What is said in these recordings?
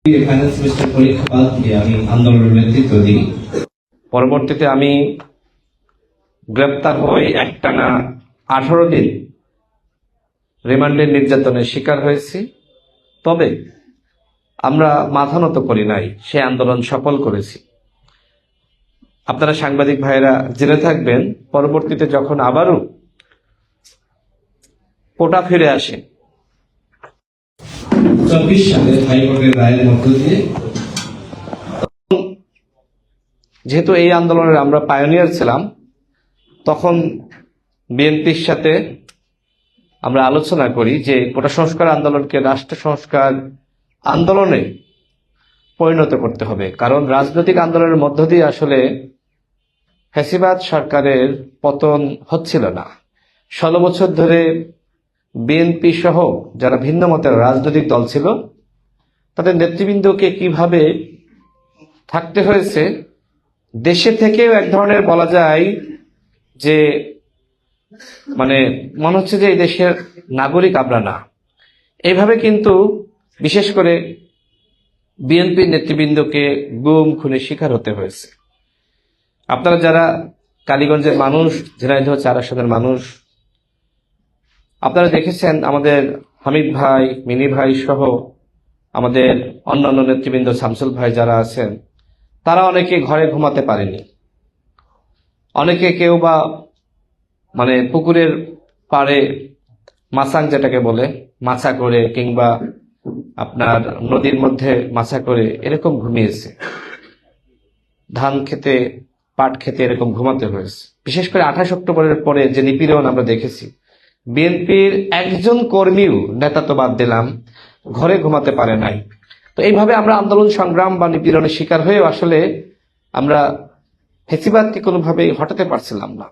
Final semester পরীক্ষা বাদ দিয়ে আমি আন্দোলনের নেতৃত্ব দিই। পরবর্তীতে আমি গ্রেপ্তার হয়ে একটানা 18 দিন রিমান্ডের নির্যাতনের শিকার হয়েছি। তবে আমরা মাথা নত করি নাই, সে আন্দোলন সফল করেছি। আপনারা সাংবাদিক ভাইয়েরা জেনে থাকবেন, পরবর্তীতে যখন আবারও কোটা ফিরে আসে 24 সালে হাইকোর্টের রায়ের মধ্য দিয়ে, যেহেতু এই আন্দোলনের আমরা পায়োনিয়ার ছিলাম, তখন বিএনপির সাথে আমরা আলোচনা করি যে কোটা সংস্কার আন্দোলনকে রাষ্ট্র সংস্কার আন্দোলনে পরিণত করতে হবে। কারণ রাজনৈতিক আন্দোলনের মধ্য দিয়ে আসলে ফ্যাসিবাদ সরকারের পতন হচ্ছিল না। 16 বছর ধরে বিএনপি সহ যারা ভিন্ন মতের রাজনৈতিক দল ছিল, তাদের নেতৃবৃন্দকে কিভাবে থাকতে হয়েছে, দেশে থেকেও এক ধরনের বলা যায় যে মনে হচ্ছে যে এই দেশের নাগরিক আমরা না। এইভাবে কিন্তু বিশেষ করে বিএনপির নেতৃবৃন্দকে গুম খুনের শিকার হতে হয়েছে। আপনারা যারা কালীগঞ্জের মানুষ, ঝিনাইদহ 4 আসনের মানুষ, আপনারা দেখেছেন আমাদের হামিদ ভাই, মিনি ভাই সহ আমাদের অন্যান্য নেতৃবৃন্দ, শামসুল ভাই যারা আছেন, তারা অনেকে ঘরে ঘুমাতে পারেনি। অনেকে কেউ বা পুকুরের পাড়ে মাছাং যেটাকে বলে মাছা করে, কিংবা আপনার নদীর মধ্যে মাছা করে এরকম ঘুমিয়েছে। ধান খেতে, পাট খেতে এরকম ঘুমাতে হয়েছে। বিশেষ করে 28 অক্টোবরের পরে যে নিপীড়ন আমরা দেখেছি, বিএনপির একজন কর্মীও, নেতা তো বাদ দিলাম, ঘরে ঘুমাতে পারে নাই। তো এইভাবে আমরা আন্দোলন সংগ্রাম বা নিপীড়নের শিকার হয়েও আসলে আমরা ফ্যাসিবাদকে কোনোভাবেই হটাতে পারছিলাম না।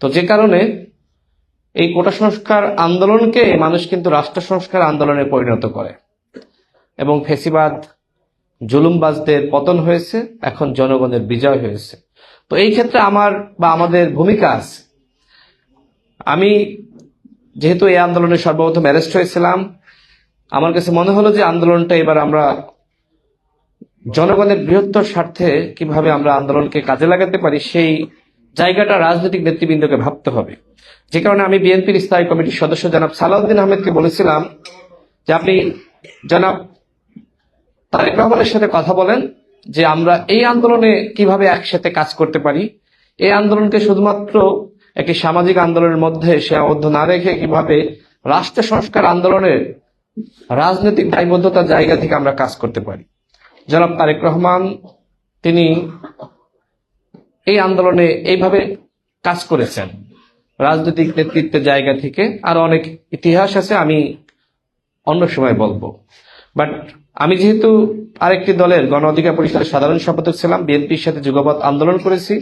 তো যে কারণে এই কোটা সংস্কার আন্দোলনকে মানুষ কিন্তু রাষ্ট্র সংস্কার আন্দোলনে পরিণত করে এবং ফ্যাসিবাদ জুলুমবাজদের পতন হয়েছে, এখন জনগণের বিজয় হয়েছে। তো এই ক্ষেত্রে আমার বা আমাদের ভূমিকা আছে। আমি যেহেতু এই আন্দোলনে সর্বপ্রথম অ্যারেস্ট হয়েছিলাম, আমার কাছে মনে হলো যে আন্দোলনটা এবার আমরা জনগণের বৃহত্তর স্বার্থে কিভাবে আমরা আন্দোলনকে কাজে লাগাতে পারি, সেই জায়গাটা রাজনৈতিক নেতৃবৃন্দকে ভাবতে হবে। যে কারণে আমি বিএনপির স্থায়ী কমিটির সদস্য জনাব সালাউদ্দিন আহমেদকে বলেছিলাম যে আপনি জনাব তারেক রহমানের সাথে কথা বলেন যে আমরা এই আন্দোলনে কিভাবে একসাথে কাজ করতে পারি। এই আন্দোলনকে শুধুমাত্র একটি সামাজিক আন্দোলনের মধ্যে সীমাবদ্ধ না রেখে কিভাবে রাষ্ট্র সংস্কার আন্দোলনের রাজনৈতিক দায়বদ্ধতার জায়গা থেকে আমরা কাজ করতে পারি। জনাব তারেক রহমান তিনি এই আন্দোলনে এইভাবে কাজ করেছেন রাজনৈতিক নেতৃত্বের জায়গা থেকে। আর অনেক ইতিহাস আছে, আমি অন্য সময় বলবো। বাট আমি যেহেতু আরেকটি দলের গণ অধিকার পরিষদের সাধারণ সম্পাদক ছিলাম, বিএনপির সাথে যুগপৎ আন্দোলন করেছি,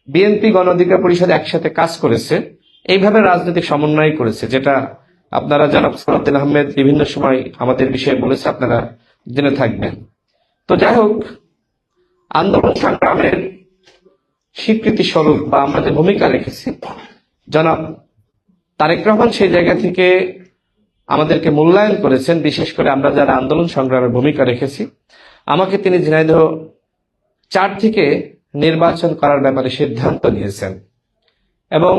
বিএনপি গণ অধিকার পরিষদ একসাথে কাজ করেছে, এইভাবে রাজনৈতিক সমন্বয় করেছে, যেটা আপনারা জনাব সালাউদ্দিন আহমেদ বিভিন্ন সময় আমাদের বিষয়ে বলেছে, আপনারা জেনে থাকবেন। তো যাই হোক, আন্দোলন সংগ্রামের স্বীকৃতি স্বরূপ বা আমরা যে ভূমিকা রেখেছি, জনাব তারেক রহমান সেই জায়গা থেকে আমাদেরকে মূল্যায়ন করেছেন। বিশেষ করে আমরা যারা আন্দোলন সংগ্রামের ভূমিকা রেখেছি, আমাকে তিনি ঝিনাইদহ 4 থেকে নির্বাচন করার ব্যাপারে সিদ্ধান্ত নিয়েছেন এবং